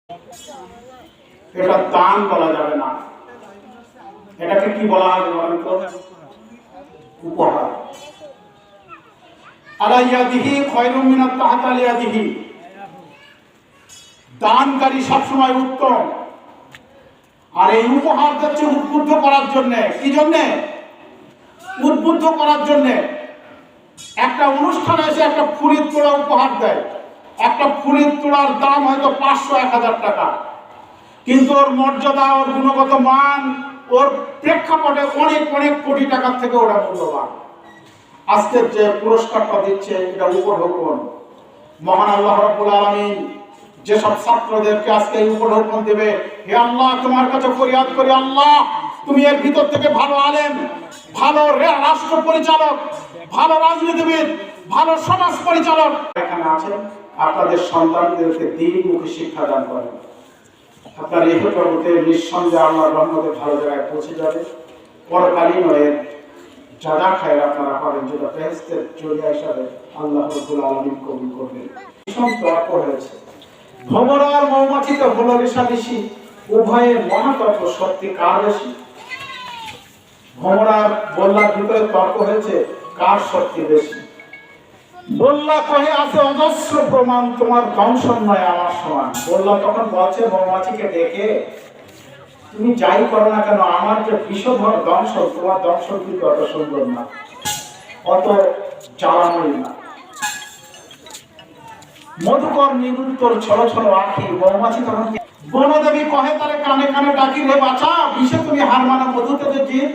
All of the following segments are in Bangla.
এটা দান বলা যাবে না, এটাকে কি বলা হবে বলেন তো? উপহার। আলাইয়াদিহি খায়রুম মিনাত তাহতালিয়াদিহি, দানকারী সবসময় উত্তম। আর এই উপহার হচ্ছে উদ্বুদ্ধ করার জন্য। কি জন্য? উদ্বুদ্ধ করার জন্য। একটা অনুষ্ঠানে এসে একটা ফুলের তোড়া উপহার দেয়, একটা ফুলের তোড়ার দাম হয়তো 500-1000 টাকা, কিন্তু ওর মর্যাদা, ওর গুণগত মান, ওর প্রেক্ষাপটে অনেক অনেক কোটি টাকার থেকে ওরা মূল্যবান। আজকের যে পুরস্কারটা দিচ্ছে এটা উপঢৌকন। মহান আল্লাহ রাব্বুল আলামিন যেসব ছাত্রদেরকে আজকে এই উপঢৌকন দেবে, হে আল্লাহ তোমার কাছে ফরিয়াদ করি, আল্লাহ তুমি এর ভিতর থেকে ভালো আলেম, ভালো রাষ্ট্র পরিচালক, ভালো রাজনীতিবিদ, ভালো সমাজ পরিচালক এখানে আছেন। আপনাদের সন্তানদেরকে দ্বীনমুখী শিক্ষা দান করেন। আপনার এই জগতে নিঃসন্দেহে আল্লাহর রহমতে ভালো জায়গায় পৌঁছে যাবে। পরকালীন এর যারা খায় আপনারা পাবেন, যেটা বেহেশতের জরিয়া হিসাবে আল্লাহ রাব্বুল আলামিন কবুল করবেন। ভীষণ তর্ক হয়েছে, ভ্রমর আর মৌমাছিতে হলো রেশারেশি, উভয়ের মহাতত্ত্ব সত্যি কার বেশি? ভ্রমর আর বল্লার ভিতরে তর্ক হয়েছে, কার শক্তি বেশি? বল্লা কহে আছে অজস্র প্রমাণ, তোমার দংশন নয় আমার সমান। বল্লা তখন বলছে মৌমাছিকে ডেকে, তুমি যাই করো না কেন, আমার যে বিষধর দংশন, তোমার দংশন কিন্তু অত সুন্দর না, অত জ্বালাময় না। মধুকর নিরুত্তর ছল ছল আঁখি, মৌমাছি তখন বনদেবী কহে তারে কানে কানে ডাকি, রে বাছা বিষে তুমি হার মানা মধুতে যে জিত।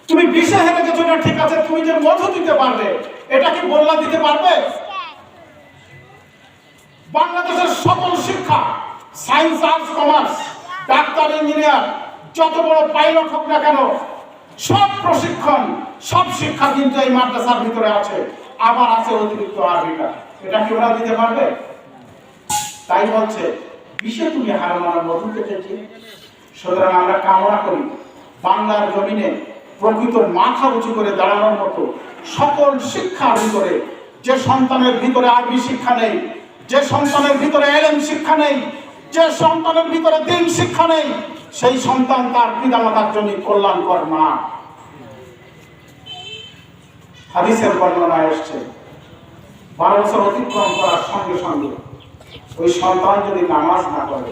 তুমি বিষে হেরে গেছো না ঠিক আছে, তুমি যে মধু দিতে পারবে এটা কি বল্লা দিতে পারবে? বাংলাদেশের সকল শিক্ষা, science, arts, commerce, doctor, engineer, যত বড় পাইলট হোক না কেন, সব প্রশিক্ষণ, সব শিক্ষা কিন্তু এই মাদ্রাসার ভিতরে আছে। আবার আছে অতিরিক্ত আরবিটা, এটা কি ওরা দিতে পারবে? তাই বলছে বিষে তুমি হার মানা মধু পেয়েছি। সুতরাং আমরা কামনা করি বাংলার জমিনে প্রকৃত মাথা উঁচু করে দাঁড়ানোর মতো সকল শিক্ষার ভিতরে, যে সন্তানের ভিতরে আরবি শিক্ষা নেই, যে সন্তানের ভিতরে এলেম শিক্ষা নেই, যে সন্তানের ভিতরে দ্বীন শিক্ষা নেই, সেই সন্তান তার পিতামাতার জন্য কল্যাণকর না। হাদিসের বর্ণনায় এসেছে 12 বছর অতিক্রম করার সঙ্গে সঙ্গে ওই সন্তান যদি নামাজ না করে,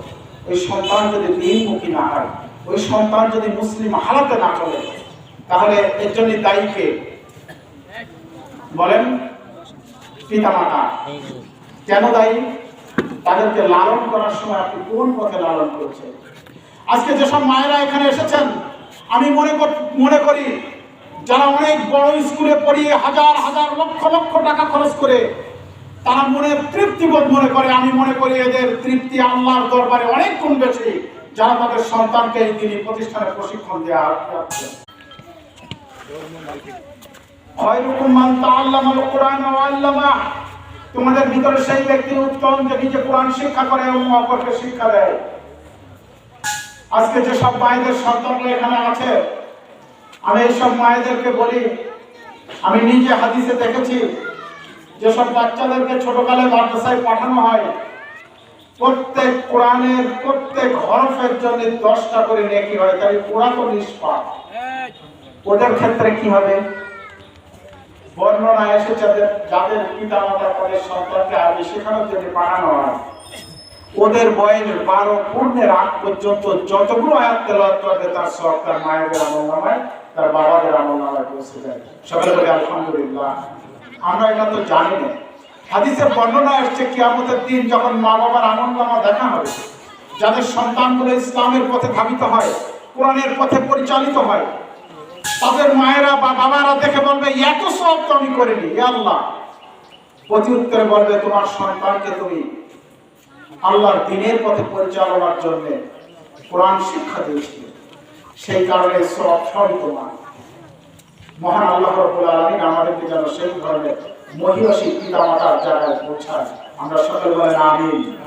ওই সন্তান যদি দ্বীনমুখী না হয়, ওই সন্তান যদি মুসলিম হালাতে না চলে, তাহলে এর জন্য দায়ী কে? বলেন? পিতামাতা। কেন দায়ী? তাদেরকে লালন করার সময় আপনি কোন পথে লালন করছেন? আজকে যেসব মায়েরা এখানে এসেছেন, আমি মনে করি যারা অনেক বড় স্কুলে পড়িয়ে হাজার হাজার লক্ষ লক্ষ টাকা খরচ করে তারা মনের তৃপ্তিবোধ মনে করে, আমি মনে করি এদের তৃপ্তি আল্লাহর দরবারে অনেক গুণ বেশি যারা তাদের সন্তানকে এই দিনই প্রতিষ্ঠানে প্রশিক্ষণ দেওয়া হচ্ছে। তোমাদের ভিতরে সেই ব্যক্তি উত্তম যে নিজে কোরআন শিক্ষা করে এবং অপরকে শিক্ষা দেয়। আজকে যে সব মায়েদের সন্তানরা এখানে আছে, আমি এইসব মায়েদেরকে বলি, আমি নিজে হাদিসে দেখেছি যেসব বাচ্চাদেরকে ছোটকালে মাদ্রাসায় পাঠানো হয়, প্রত্যেক কোরআনের প্রত্যেক হরফের জন্য 10টা করে নেকি হয়, তাই ওরা তো নিষ্পাপ। ওদের ক্ষেত্রে কি হবে? বর্ণনা এসেছে যাদের পিতা মাতা তাদের সন্তানকে আরবি শেখানোর জন্য পাঠানো হয়, ওদের বয়স 12 পূর্ণের আগ পর্যন্ত যতগুলো আয়াত তেলাওয়াত করবে তার সব তার মায়েদের আমলনামায়, তার বাবাদের আমলনামায় পৌঁছে যায়। সকলে বলে আলহামদুলিল্লাহ। আমরা এটা তো জানি না। হাদিসের বর্ণনা এসেছে কিয়ামতের দিন যখন মা বাবার আমলনামা দেখা হবে, যাদের সন্তানগুলো ইসলামের পথে ধাবিত হয়, কোরআনের পথে পরিচালিত হয়, তাদের মায়েরা বা বাবারা দেখে বলবে এত সব তো আমি করিনি, হে আল্লাহ। প্রতি উত্তরে বলবে তোমার সন্তানকে তুমি আল্লাহর দ্বীনের পথে পরিচালনার জন্য কোরআন শিক্ষা দিয়েছিলে, সেই কারণে সব সবই তোমার। মহান আল্লাহ রাব্বুল আলামিন আমাদেরকে যেন সেই ধরনের মহিয়সী পিতামাতার জায়গায় পৌঁছায়। আমরা সকলে বলেন আমিন।